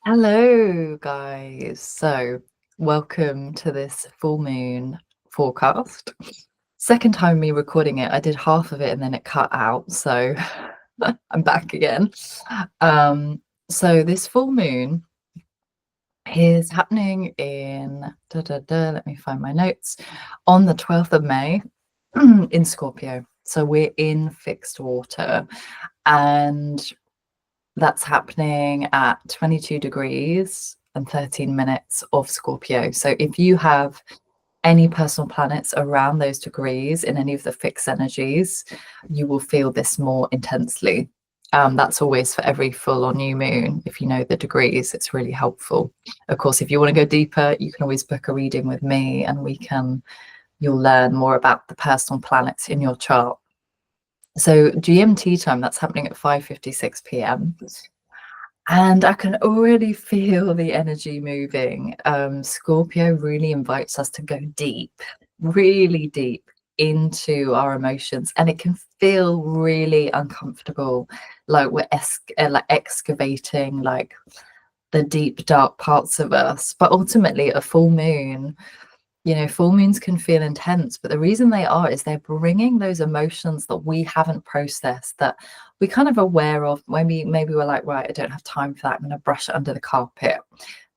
Hello, guys. So, welcome to this full moon forecast. Second time me recording it, I did half of it and then it cut out. So, I'm back again. So, this full moon is happening let me find my notes, on the 12th of May in Scorpio. So, we're in fixed water and that's happening at 22 degrees and 13 minutes of Scorpio. So if you have any personal planets around those degrees in any of the fixed energies, you will feel this more intensely. That's always for every full or new moon. If you know the degrees, it's really helpful. Of course, if you want to go deeper, you can always book a reading with me and you'll learn more about the personal planets in your chart. So GMT time, that's happening at 5:56 p.m. And I can already feel the energy moving. Scorpio really invites us to go deep, really deep into our emotions, and it can feel really uncomfortable, like we're like excavating like the deep, dark parts of us. But ultimately, a full moon, full moons can feel intense, but the reason they are is they're bringing those emotions that we haven't processed, that we kind of aware of. Maybe we're like, right, I don't have time for that, I'm going to brush it under the carpet.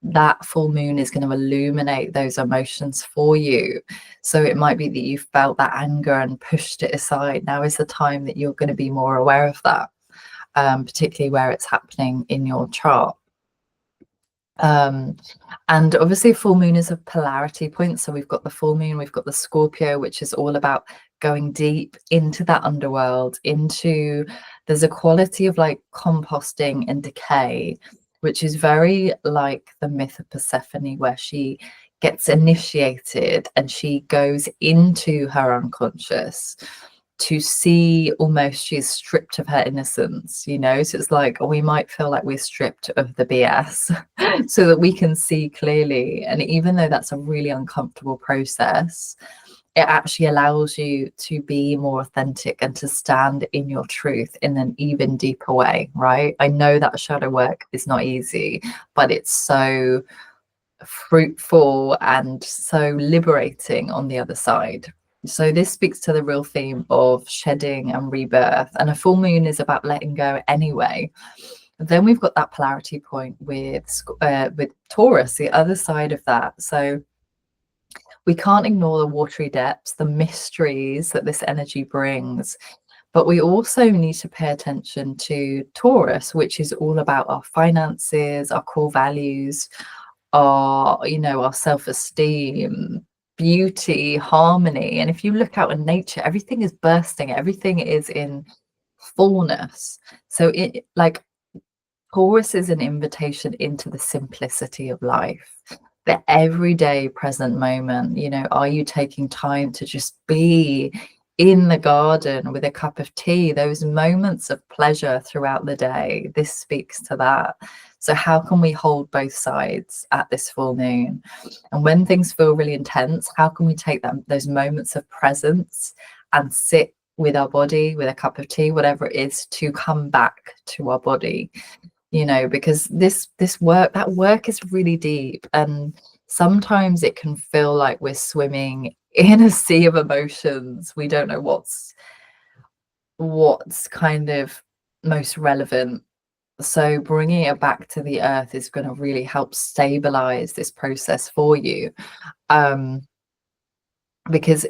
That full moon is going to illuminate those emotions for you. So it might be that you felt that anger and pushed it aside. Now is the time that you're going to be more aware of that, particularly where it's happening in your chart. And obviously full moon is a polarity point. So we've got the full moon, we've got the Scorpio, which is all about going deep into that underworld, there's a quality of like composting and decay, which is very like the myth of Persephone, where she gets initiated and she goes into her unconscious to see, almost she's stripped of her innocence, so it's like we might feel like we're stripped of the BS so that we can see clearly. And even though that's a really uncomfortable process, it actually allows you to be more authentic and to stand in your truth in an even deeper way, right? I know that shadow work is not easy, but it's so fruitful and so liberating on the other side. So this speaks to the real theme of shedding and rebirth, and a full moon is about letting go anyway. Then we've got that polarity point with Taurus, the other side of that. So we can't ignore the watery depths, the mysteries that this energy brings, but we also need to pay attention to Taurus, which is all about our finances, our core values, our self-esteem, beauty, harmony. And if you look out in nature, everything is bursting, everything is in fullness. So it, like, Taurus is an invitation into the simplicity of life, the everyday present moment. Are you taking time to just be in the garden with a cup of tea, those moments of pleasure throughout the day? This speaks to that. So how can we hold both sides at this full moon? And when things feel really intense, how can we take those moments of presence and sit with our body, with a cup of tea, whatever it is, to come back to our body? Because that work is really deep, and sometimes it can feel like we're swimming in a sea of emotions. We don't know what's kind of most relevant. So bringing it back to the earth is going to really help stabilize this process for you. Because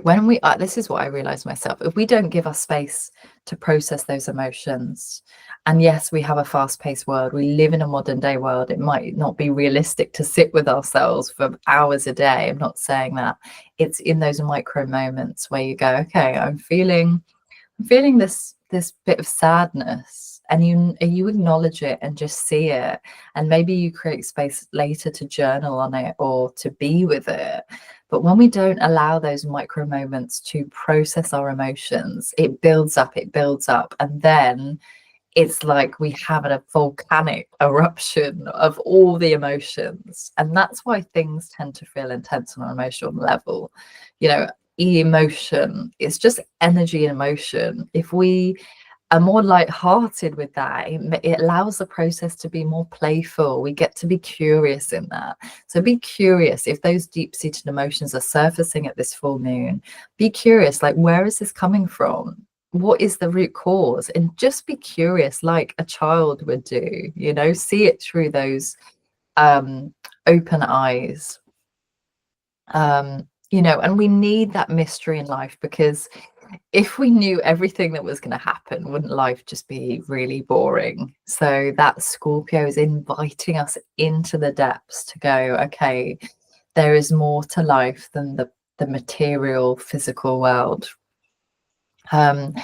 when we this is what I realized myself, if we don't give us space to process those emotions, and yes, we have a fast-paced world, we live in a modern day world, it might not be realistic to sit with ourselves for hours a day. I'm not saying that. It's in those micro moments where you go, okay, I'm feeling this bit of sadness, and you acknowledge it and just see it, and maybe you create space later to journal on it or to be with it. But when we don't allow those micro moments to process our emotions, it builds up, and then it's like we have a volcanic eruption of all the emotions. And that's why things tend to feel intense on an emotional level. Emotion, it's just energy and emotion. If we are more light-hearted with that. It allows the process to be more playful. We get to be curious in that. So be curious if those deep-seated emotions are surfacing at this full moon. Be curious, like, where is this coming from? What is the root cause? And just be curious, like a child would do, you know, see it through those open eyes. You know, and we need that mystery in life, because if we knew everything that was going to happen, wouldn't life just be really boring? So that Scorpio is inviting us into the depths to go, okay, there is more to life than the material physical world. And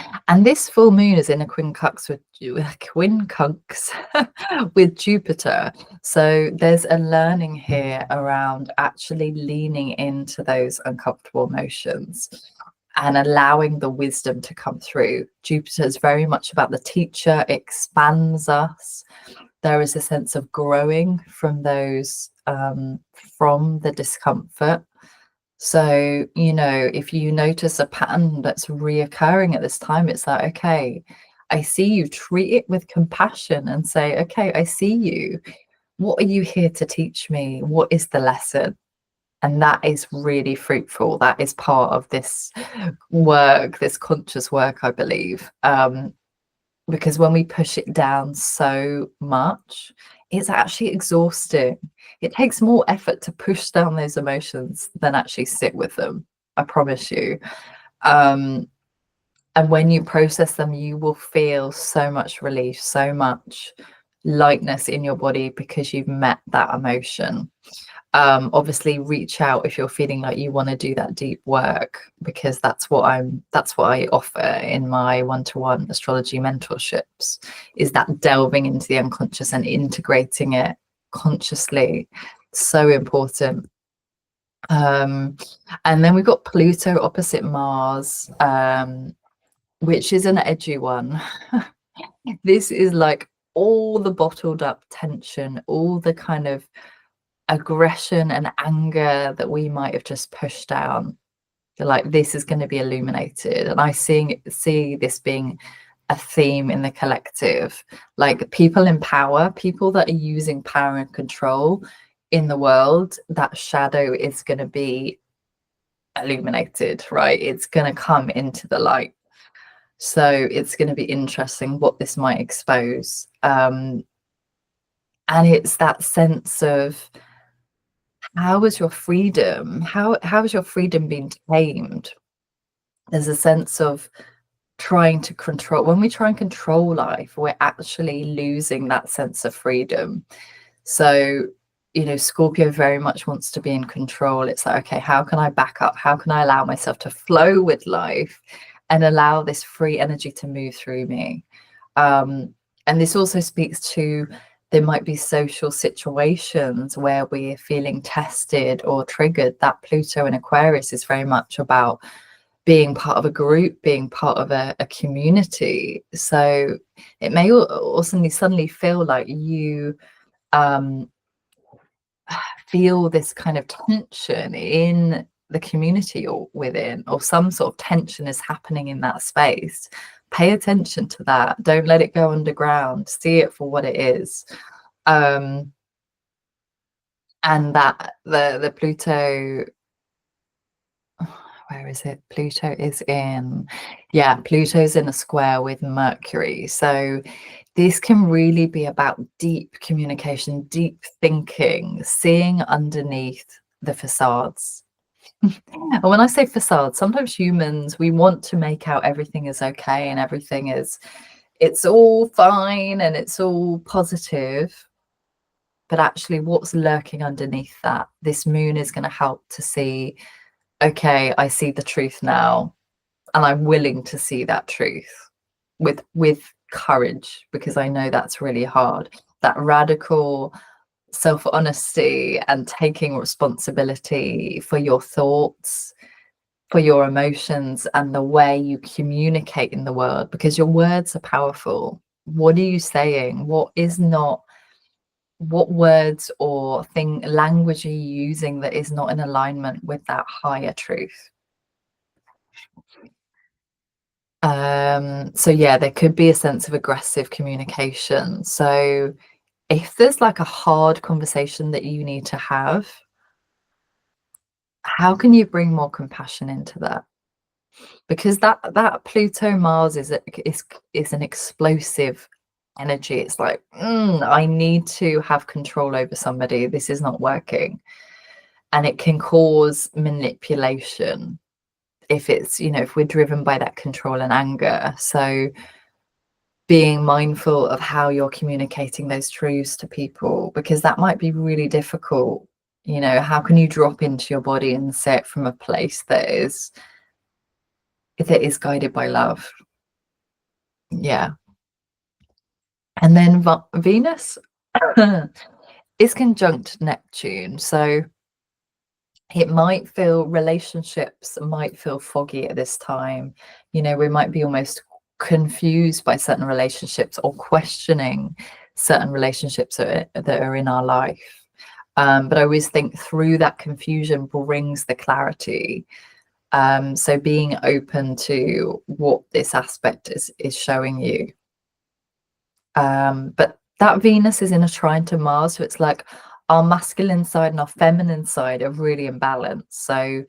this full moon is in a quincunx with Jupiter. So there's a learning here around actually leaning into those uncomfortable emotions and allowing the wisdom to come through. Jupiter is very much about the teacher, expands us. There is a sense of growing from those, from the discomfort. So, you know, if you notice a pattern that's reoccurring at this time, it's like, okay, I see you, treat it with compassion and say, okay, I see you. What are you here to teach me? What is the lesson? And that is really fruitful. That is part of this work, this conscious work, I believe. Because when we push it down so much, it's actually exhausting. It takes more effort to push down those emotions than actually sit with them, I promise you. And when you process them, you will feel so much relief, so much lightness in your body, because you've met that emotion. Obviously reach out if you're feeling like you want to do that deep work, because that's what I offer in my one-to-one astrology mentorships, is that delving into the unconscious and integrating it consciously. So important. And then we've got Pluto opposite Mars, which is an edgy one. This is like all the bottled up tension, all the kind of aggression and anger that we might have just pushed down. You're like, this is going to be illuminated. And I see this being a theme in the collective, like people in power, people that are using power and control in the world. That shadow is going to be illuminated, right? It's going to come into the light. So it's going to be interesting what this might expose. And it's that sense of, how is your freedom? How has your freedom been tamed? There's a sense of trying to control. When we try and control life, we're actually losing that sense of freedom. So, you know, Scorpio very much wants to be in control. It's like, okay, how can I back up? How can I allow myself to flow with life and allow this free energy to move through me? And this also speaks to, there might be social situations where we're feeling tested or triggered. That Pluto in Aquarius is very much about being part of a group, being part of a community. So it may also suddenly feel like you feel this kind of tension in the community you're within, or some sort of tension is happening in that space. Pay attention to that. Don't let it go underground. See it for what it is. And that the Pluto, where is it? Pluto is in, yeah, Pluto's in a square with Mercury. So this can really be about deep communication, deep thinking, seeing underneath the facades. And when I say facade, sometimes humans, we want to make out everything is okay and everything is, it's all fine and it's all positive. But actually what's lurking underneath that, this moon is going to help to see, okay, I see the truth now, and I'm willing to see that truth with courage, because I know that's really hard. That radical self-honesty and taking responsibility for your thoughts, for your emotions, and the way you communicate in the world, because your words are powerful. What are you saying? What is not, what words or language are you using that is not in alignment with that higher truth? So yeah, there could be a sense of aggressive communication. So if there's like a hard conversation that you need to have, how can you bring more compassion into that? Because that Pluto Mars is an explosive energy. It's like, I need to have control over somebody. This is not working. And it can cause manipulation if it's, if we're driven by that control and anger. So being mindful of how you're communicating those truths to people, because that might be really difficult. How can you drop into your body and say it from a place that is guided by love? Yeah. And then Venus is conjunct Neptune. So relationships might feel foggy at this time. We might be almost confused by certain relationships or questioning certain relationships that are in our life. But I always think through that confusion brings the clarity. So being open to what this aspect is showing you. But that Venus is in a trine to Mars, so it's like our masculine side and our feminine side are really imbalanced. So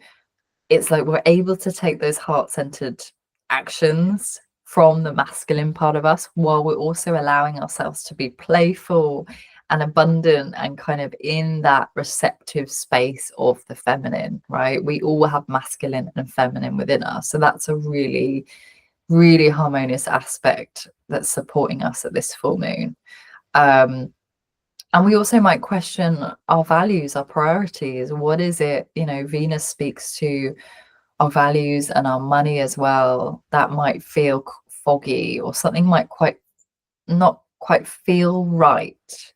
it's like we're able to take those heart-centered actions from the masculine part of us while we're also allowing ourselves to be playful and abundant and kind of in that receptive space of the feminine, right? We all have masculine and feminine within us. So that's a really, really harmonious aspect that's supporting us at this full moon. And we also might question our values, our priorities. What is it? Venus speaks to our values and our money as well. That might feel foggy, or something might not quite feel right,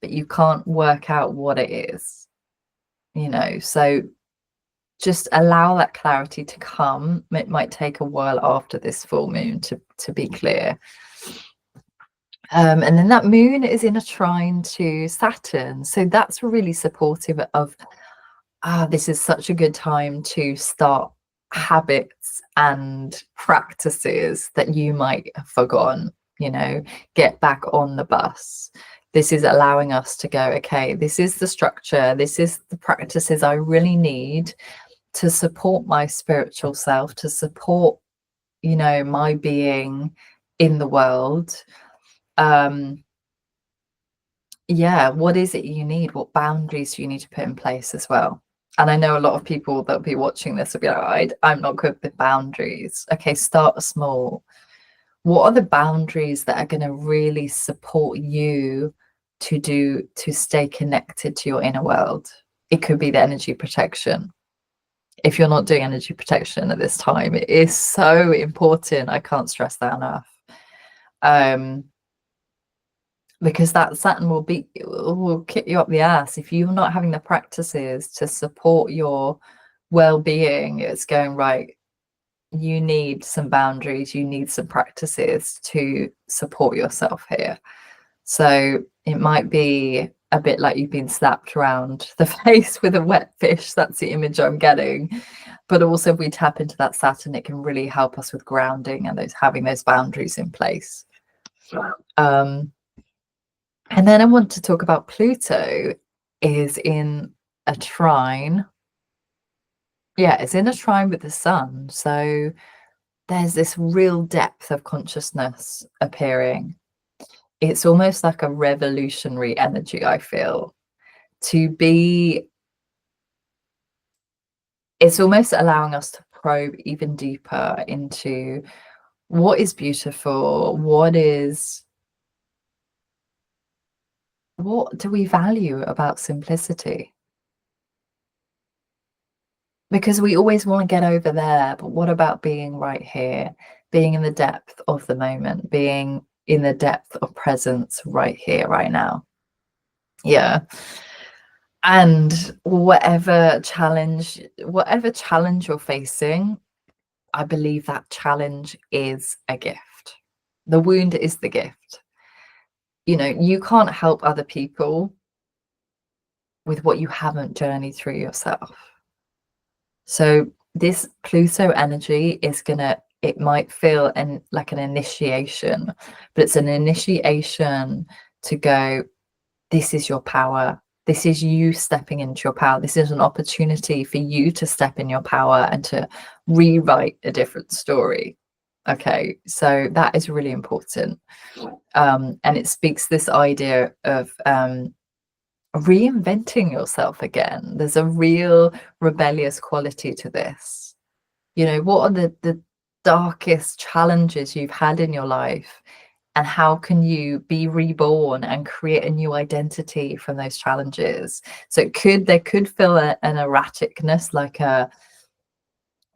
but you can't work out what it is. So just allow that clarity to come. It might take a while after this full moon to be clear. And then that moon is in a trine to Saturn. So that's really supportive of, this is such a good time to start habits and practices that you might have forgotten, get back on the bus. This is allowing us to go, okay, this is the structure, this is the practices I really need to support my spiritual self, to support, my being in the world. Yeah, what is it you need? What boundaries do you need to put in place as well? And I know a lot of people that'll be watching this will be like, I'm not good with boundaries. Okay, start small. What are the boundaries that are going to really support you to stay connected to your inner world? It could be the energy protection. If you're not doing energy protection at this time, it is so important. I can't stress that enough. Because that Saturn will kick you up the ass if you're not having the practices to support your well-being. It's going, right, you need some boundaries, you need some practices to support yourself here. So it might be a bit like you've been slapped around the face with a wet fish. That's the image I'm getting. But also if we tap into that Saturn, it can really help us with grounding and having those boundaries in place. And then I want to talk about Pluto is in a trine. Yeah, it's in a trine with the sun. So there's this real depth of consciousness appearing. It's almost like a revolutionary energy, I feel. It's almost allowing us to probe even deeper into what is beautiful, what do we value about simplicity? Because we always want to get over there, but what about being right here, being in the depth of the moment, being in the depth of presence right here, right now? Yeah. And whatever challenge you're facing, I believe that challenge is a gift. The wound is the gift. You can't help other people with what you haven't journeyed through yourself. So this Pluto energy is going to it might feel like an initiation, but it's an initiation to go, this is your power. This is you stepping into your power. This is an opportunity for you to step in your power and to rewrite a different story. Okay, so that is really important. And it speaks this idea of reinventing yourself again. There's a real rebellious quality to this. You know, what are the darkest challenges you've had in your life? And how can you be reborn and create a new identity from those challenges? So there could feel an erraticness, like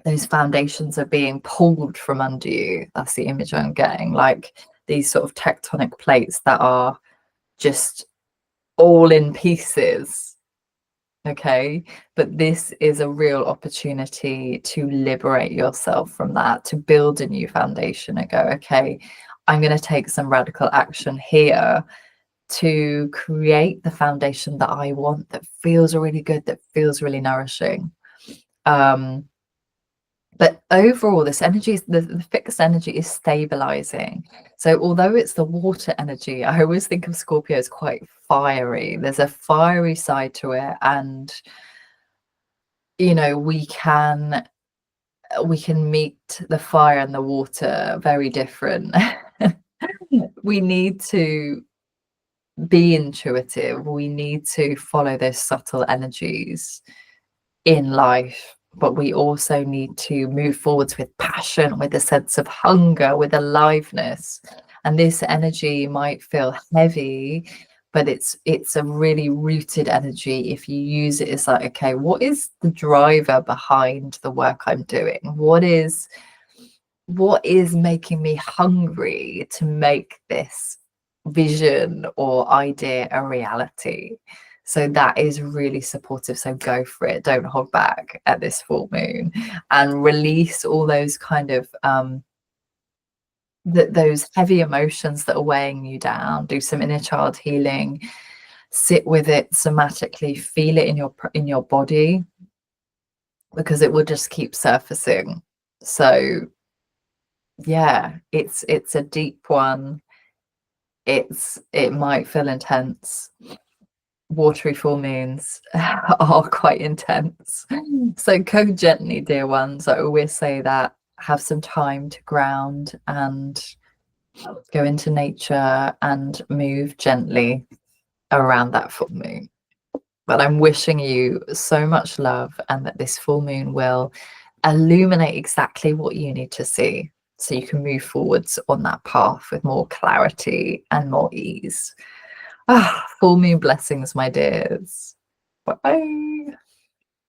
those foundations are being pulled from under you. That's the image I'm getting, like these sort of tectonic plates that are just all in pieces. Okay, but this is a real opportunity to liberate yourself from that, to build a new foundation and go, okay, I'm going to take some radical action here to create the foundation that I want, that feels really good, that feels really nourishing. But overall, this energy, the fixed energy is stabilizing. So although it's the water energy, I always think of Scorpio as quite fiery. There's a fiery side to it. And, you know, we can meet the fire and the water very different. We need to be intuitive. We need to follow those subtle energies in life, but we also need to move forwards with passion, with a sense of hunger, with aliveness. And this energy might feel heavy, but it's a really rooted energy. If you use it, it's like, okay, what is the driver behind the work I'm doing? What is making me hungry to make this vision or idea a reality? So that is really supportive. So go for it. Don't hold back at this full moon, and release all those kind of those heavy emotions that are weighing you down. Do some inner child healing. Sit with it somatically. Feel it in your body, because it will just keep surfacing. So yeah, it's a deep one. It might feel intense. Watery full moons are quite intense. So go gently, dear ones. I always say that. Have some time to ground and go into nature and move gently around that full moon. But I'm wishing you so much love, and that this full moon will illuminate exactly what you need to see, so you can move forwards on that path with more clarity and more ease. Full moon blessings, my dears. Bye.